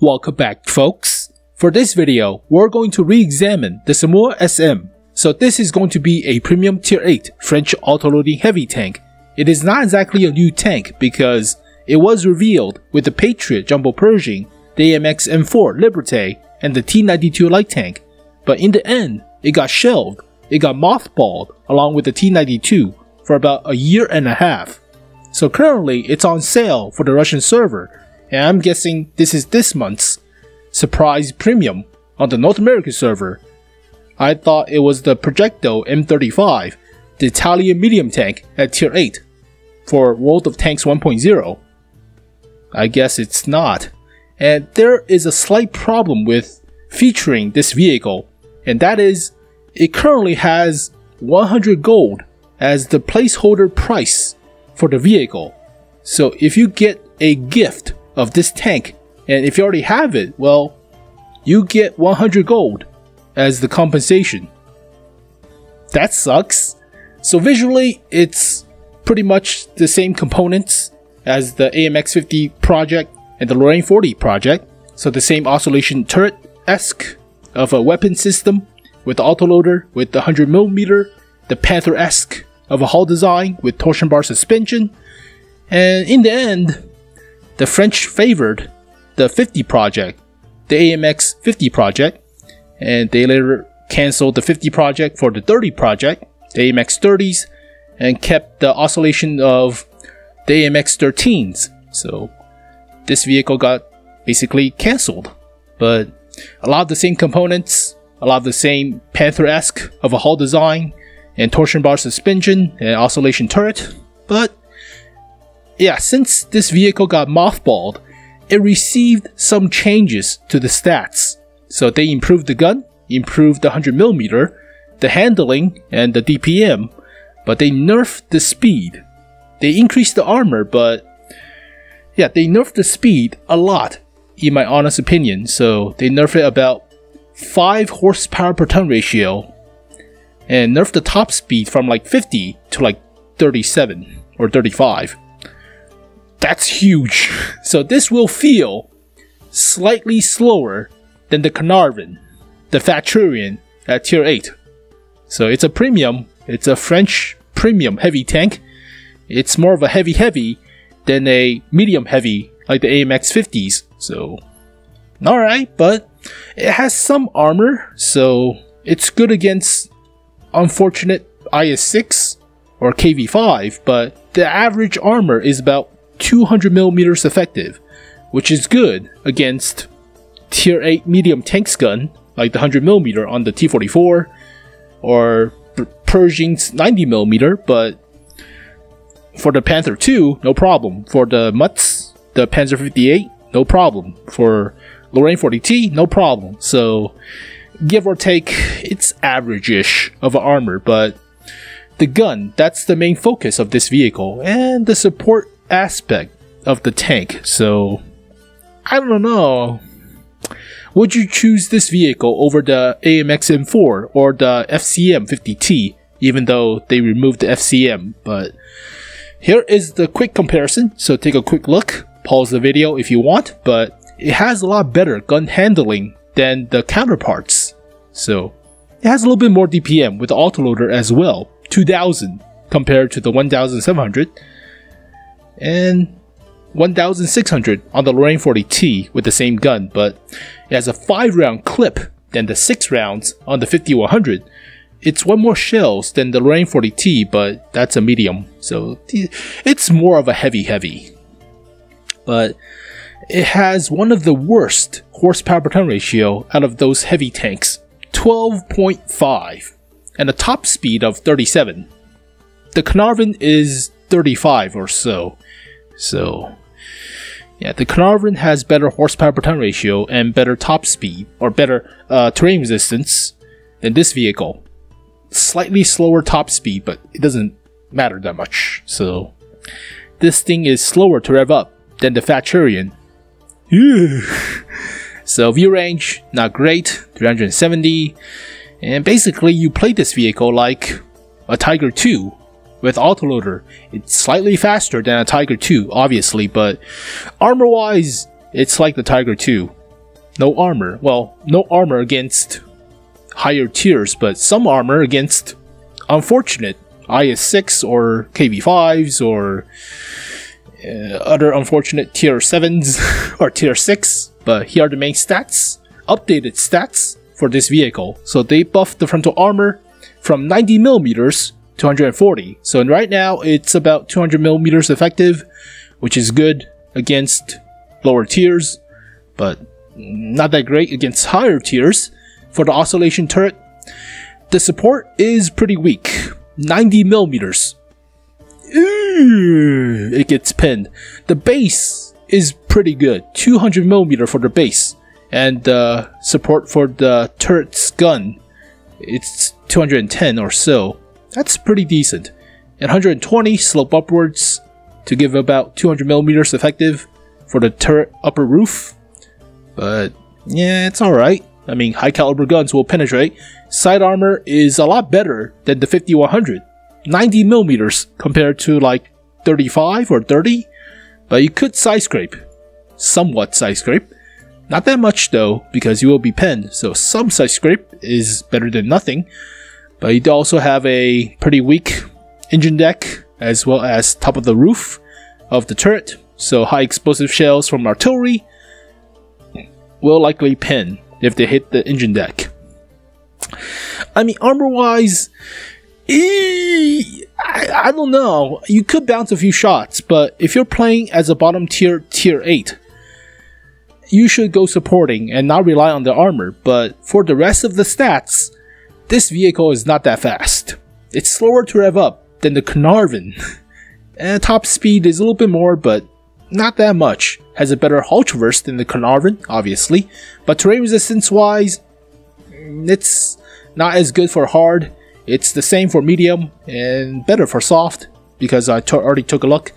Welcome back, folks. For this video, we're going to re-examine the Somua SM. So this is going to be a premium tier 8 French autoloading heavy tank. It is not exactly a new tank because it was revealed with the Patriot Jumbo Pershing, the AMX M4 Liberte, and the T92 LT tank. But in the end, it got shelved. It got mothballed along with the T92 for about a year and a half. So currently, it's on sale for the Russian server, and I'm guessing this is this month's surprise premium on the North American server. I thought it was the Progetto M35, the Italian medium tank at tier 8 for World of Tanks 1.0. I guess it's not. And there is a slight problem with featuring this vehicle, and that is it currently has 100 gold as the placeholder price for the vehicle. So if you get a gift of this tank, and if you already have it, well, you get 100 gold as the compensation. That sucks. So visually, it's pretty much the same components as the AMX 50 project and the Lorraine 40 project. So the same oscillation turret-esque of a weapon system with the autoloader with the 100mm, the Panther-esque of a hull design with torsion bar suspension, and in the end, the French favored the 50 project, the AMX 50 project, and they later cancelled the 50 project for the 30 project, the AMX 30s, and kept the oscillation of the AMX 13s. So this vehicle got basically cancelled, but a lot of the same components, a lot of the same Panther-esque of a hull design, and torsion bar suspension and oscillation turret. But yeah, since this vehicle got mothballed, it received some changes to the stats. So they improved the gun, improved the 100mm, the handling, and the DPM, but they nerfed the speed. They increased the armor, but yeah, they nerfed the speed a lot, in my honest opinion. So they nerfed it about 5 horsepower per ton ratio, and nerfed the top speed from like 50 to like 37 or 35. That's huge. So this will feel slightly slower than the Carnarvon, the Faturian at tier 8. So it's a premium, it's a French premium heavy tank. It's more of a heavy than a medium heavy like the AMX 50s. So alright, but it has some armor, so it's good against unfortunate IS-6 or KV-5, but the average armor is about 200mm effective, which is good against tier 8 medium tanks gun like the 100mm on the T44 or Pershing's 90mm, but for the Panther 2, no problem. For the Mutts, the Panzer 58, no problem. For Lorraine 40T, no problem. So give or take, it's average-ish of armor, but the gun, that's the main focus of this vehicle, and the support aspect of the tank. So I don't know. Would you choose this vehicle over the AMX M4 or the FCM 50T, even though they removed the FCM? But here is the quick comparison, so take a quick look, pause the video if you want, but it has a lot better gun handling than the counterparts. So it has a little bit more DPM with the autoloader as well, 2000 compared to the 1700, and 1600 on the Lorraine 40T with the same gun, but it has a 5-round clip than the 6 rounds on the 5100. It's 1 more shells than the Lorraine 40T, but that's a medium, so it's more of a heavy. But it has one of the worst horsepower per ton ratio out of those heavy tanks, 12.5, and a top speed of 37. The Carnarvon is 35 or so. So yeah, the Carnarvon has better horsepower per ton ratio and better top speed, or better terrain resistance than this vehicle. Slightly slower top speed, but it doesn't matter that much. So this thing is slower to rev up than the Faturian. So view range, not great, 370, and basically you play this vehicle like a Tiger 2 with autoloader. It's slightly faster than a Tiger 2, obviously, but armor wise, it's like the Tiger 2. no armor. Well, no armor against higher tiers, but some armor against unfortunate IS-6 or KV-5s or other unfortunate tier 7s or tier 6. But here are the main stats, updated stats for this vehicle. So they buffed the frontal armor from 90mm to 140. So right now it's about 200mm effective, which is good against lower tiers, but not that great against higher tiers. For the oscillation turret, the support is pretty weak, 90mm. It gets pinned. The base is pretty good, 200mm for the base, and the support for the turret's gun, it's 210 or so. That's pretty decent. And 120 slope upwards to give about 200mm effective for the turret upper roof. But yeah, it's alright. I mean, high caliber guns will penetrate. Side armor is a lot better than the 5100. 90mm compared to like 35 or 30. But you could side scrape. Somewhat side scrape. Not that much though, because you will be pinned. So some side scrape is better than nothing. But you do also have a pretty weak engine deck, as well as top of the roof of the turret. So high explosive shells from artillery will likely pin if they hit the engine deck. I mean, armor wise, I don't know. You could bounce a few shots, but if you're playing as a bottom tier, tier 8, you should go supporting and not rely on the armor. But for the rest of the stats, this vehicle is not that fast. It's slower to rev up than the Carnarvon. And top speed is a little bit more, but not that much. Has a better hull traverse than the Carnarvon, obviously. But terrain resistance wise, it's not as good for hard. It's the same for medium and better for soft, because I already took a look.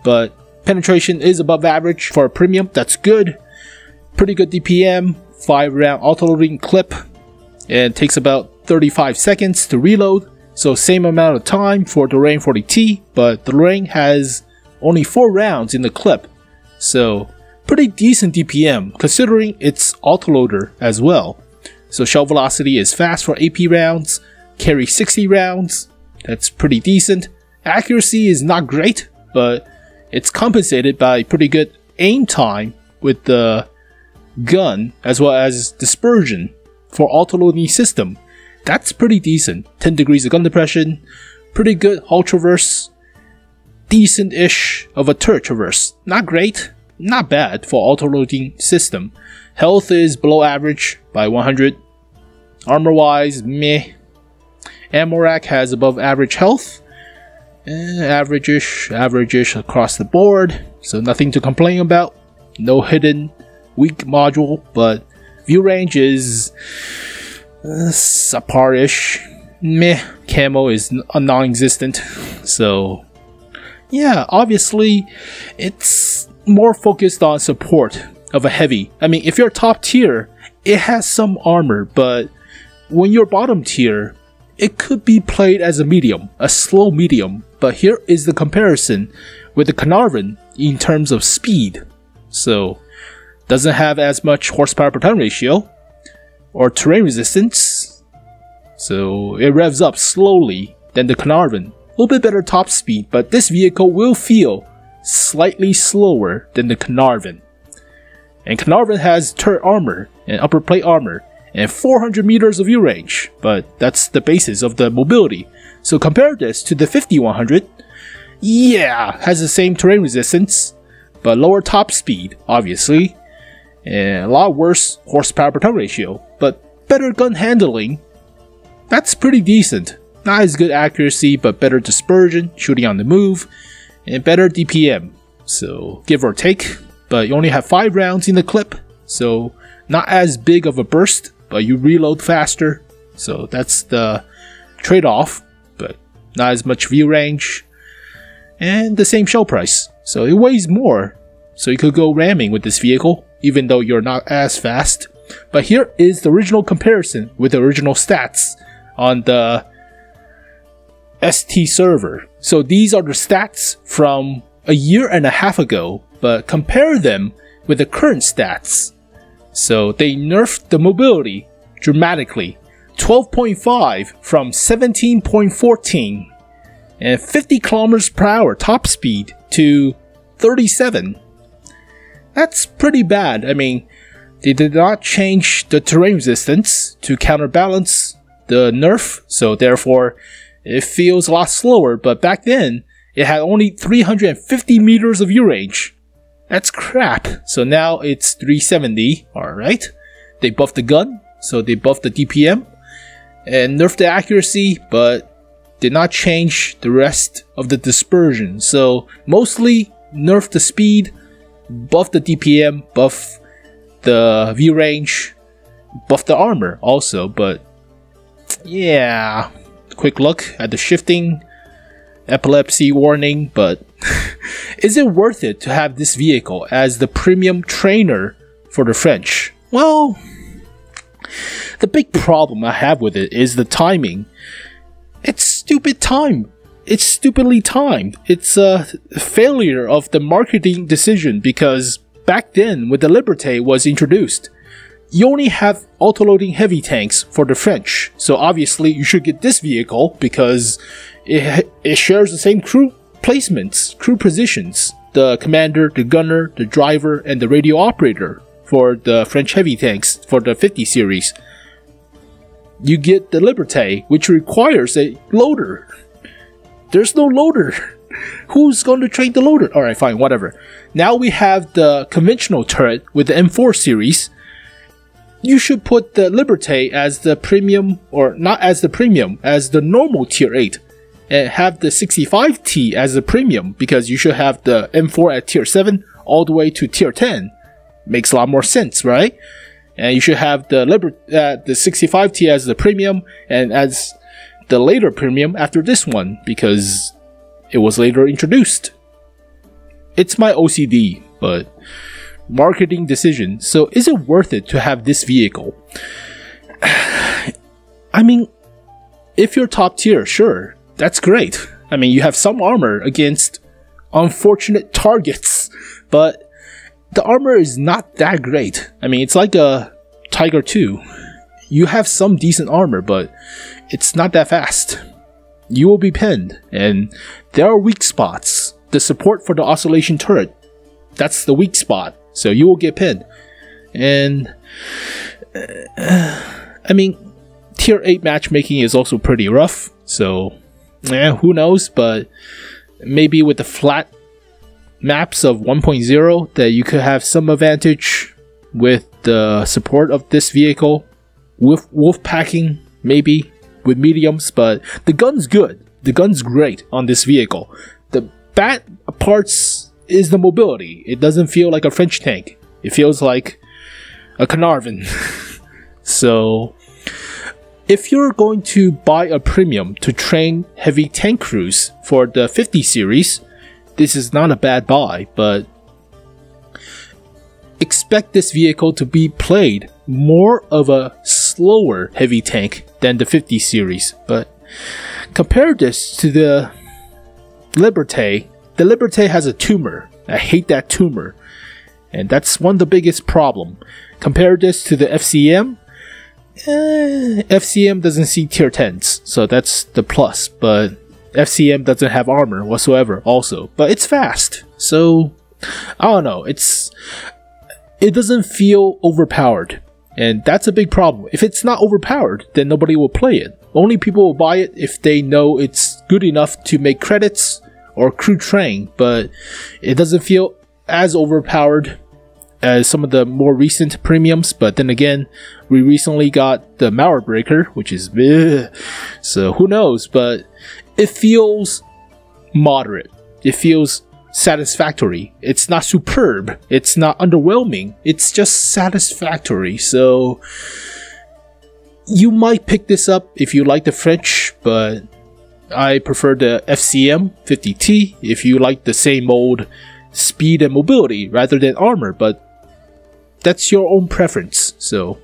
But penetration is above average for a premium. That's good. Pretty good DPM, 5 round autoloading clip, and takes about 35 seconds to reload. So same amount of time for the Lorraine 40T, but the Lorraine has only 4 rounds in the clip. So pretty decent DPM considering it's autoloader as well. So shell velocity is fast for AP rounds, carry 60 rounds, that's pretty decent. Accuracy is not great, but it's compensated by pretty good aim time with the gun, as well as dispersion for autoloading system. That's pretty decent. 10 degrees of gun depression, pretty good hull traverse, decent-ish of a turret traverse. Not great, not bad for autoloading system. Health is below average by 100. Armor-wise, meh. Ammo rack has above average health. Average-ish across the board. So nothing to complain about. No hidden weak module, but view range is subpar-ish. Meh. Camo is non-existent. So yeah, obviously it's more focused on support of a heavy. I mean, if you're top tier, it has some armor, but when you're bottom tier, it could be played as a medium, a slow medium. But here is the comparison with the Carnarvon in terms of speed. So doesn't have as much horsepower per ton ratio or terrain resistance, so it revs up slowly than the Carnarvon. A little bit better top speed, but this vehicle will feel slightly slower than the Carnarvon. And Carnarvon has turret armor and upper plate armor and 400 meters of view range, but that's the basis of the mobility. So compare this to the 5100. Yeah, has the same terrain resistance, but lower top speed, obviously, and a lot worse horsepower per ton ratio, but better gun handling. That's pretty decent. Not as good accuracy, but better dispersion, shooting on the move, and better DPM. So give or take, but you only have 5 rounds in the clip, so not as big of a burst, but you reload faster. So that's the trade-off, but not as much view range, and the same shell price. So it weighs more, so you could go ramming with this vehicle, even though you're not as fast. But here is the original comparison with the original stats on the ST server. So these are the stats from a year and a half ago, but compare them with the current stats So they nerfed the mobility dramatically. 12.5 from 17.14, and 50 kilometers per hour top speed to 37. That's pretty bad. I mean, they did not change the terrain resistance to counterbalance the nerf, so therefore it feels a lot slower, but back then it had only 350 meters of view range. That's crap. So now it's 370, alright. They buffed the gun, so they buffed the DPM and nerfed the accuracy, but did not change the rest of the dispersion. So mostly nerfed the speed, buffed the DPM, buff the view range, buff the armor also, but yeah, quick look at the shifting, epilepsy warning, but is it worth it to have this vehicle as the premium trainer for the French? Well, the big problem I have with it is the timing. It's stupid time. It's stupidly timed. It's a failure of the marketing decision, because back then when the Liberte was introduced, you only have autoloading heavy tanks for the French, so obviously you should get this vehicle because it shares the same crew placements, crew positions, the commander, the gunner, the driver, and the radio operator for the French heavy tanks for the 50 series. You get the Liberte, which requires a loader. There's no loader. Who's going to train the loader? Alright, fine, whatever. Now we have the conventional turret with the M4 series. You should put the Liberte as the premium, or not as the premium, as the normal tier 8. And have the 65T as the premium, because you should have the M4 at tier 7 all the way to tier 10. Makes a lot more sense, right? And you should have the 65T as the premium and as the later premium after this one, because it was later introduced. It's my OCD, but marketing decision. So is it worth it to have this vehicle? I mean, if you're top tier, sure, that's great. I mean, you have some armor against unfortunate targets, but the armor is not that great. I mean, it's like a Tiger 2. You have some decent armor, but it's not that fast. You will be pinned, and there are weak spots. The support for the oscillation turret, that's the weak spot, so you will get pinned. And I mean, tier 8 matchmaking is also pretty rough, so who knows, but maybe with the flat maps of 1.0 that you could have some advantage with the support of this vehicle. With wolf packing, maybe with mediums, but the gun's good. The gun's great on this vehicle. The bad parts is the mobility. It doesn't feel like a French tank. It feels like a Carnarvon. So if you're going to buy a premium to train heavy tank crews for the 50 series, this is not a bad buy, but expect this vehicle to be played more of a slower heavy tank than the 50 series. But compare this to the Liberte. The Liberte has a tumor. I hate that tumor, and that's one of the biggest problem. Compare this to the FCM. FCM doesn't see tier 10s, so that's the plus, but FCM doesn't have armor whatsoever also, but it's fast. So I don't know, it doesn't feel overpowered, and that's a big problem. If it's not overpowered, then nobody will play it. Only people will buy it if they know it's good enough to make credits or crew train, but it doesn't feel as overpowered as some of the more recent premiums. But then again, we recently got the Malware Breaker, which is bleh, so who knows, but it feels moderate. It feels satisfactory. It's not superb. It's not underwhelming. It's just satisfactory. So you might pick this up if you like the French, but I prefer the FCM 50T if you like the same old speed and mobility rather than armor, but that's your own preference. So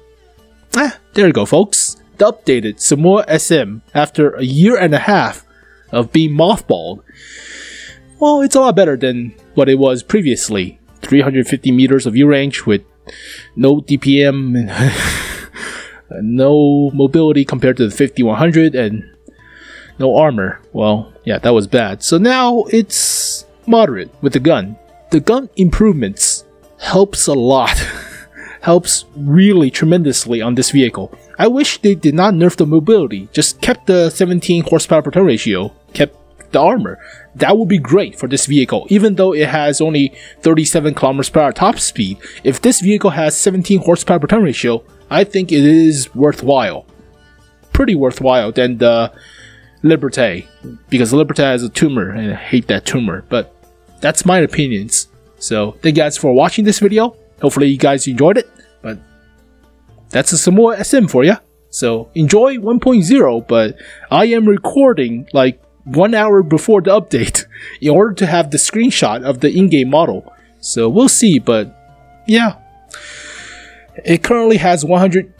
there you go, folks. The updated Somua SM after a year and a half of being mothballed. Well, it's a lot better than what it was previously. 350 meters of view range with no DPM, no mobility compared to the 5100, and no armor. Well, yeah, that was bad. So now it's moderate with the gun. The gun improvements helps a lot. Helps really tremendously on this vehicle. I wish they did not nerf the mobility, just kept the 17 horsepower per ton ratio, kept the armor. That would be great for this vehicle, even though it has only 37 kilometers per hour top speed. If this vehicle has 17 horsepower per ton ratio, I think it is worthwhile. Pretty worthwhile than the Liberte, because Liberte has a tumor, and I hate that tumor, but that's my opinions. So, thank you guys for watching this video. Hopefully you guys enjoyed it, but that's a Somua SM for ya. So, enjoy 1.0, but I am recording like 1 hour before the update in order to have the screenshot of the in-game model. So, we'll see, but yeah. It currently has 100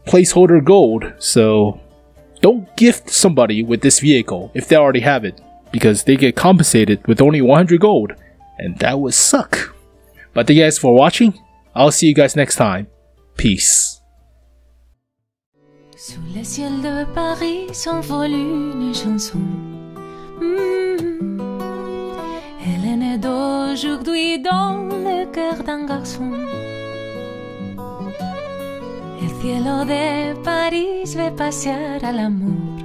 placeholder gold, so don't gift somebody with this vehicle if they already have it, because they get compensated with only 100 gold, and that would suck. But thank you guys for watching. I'll see you guys next time. Peace. Sous le ciel de Paris s'envole une chanson. Elle est née d'aujourd'hui dans le cœur d'un garçon. El cielo de París ve pasear al amor.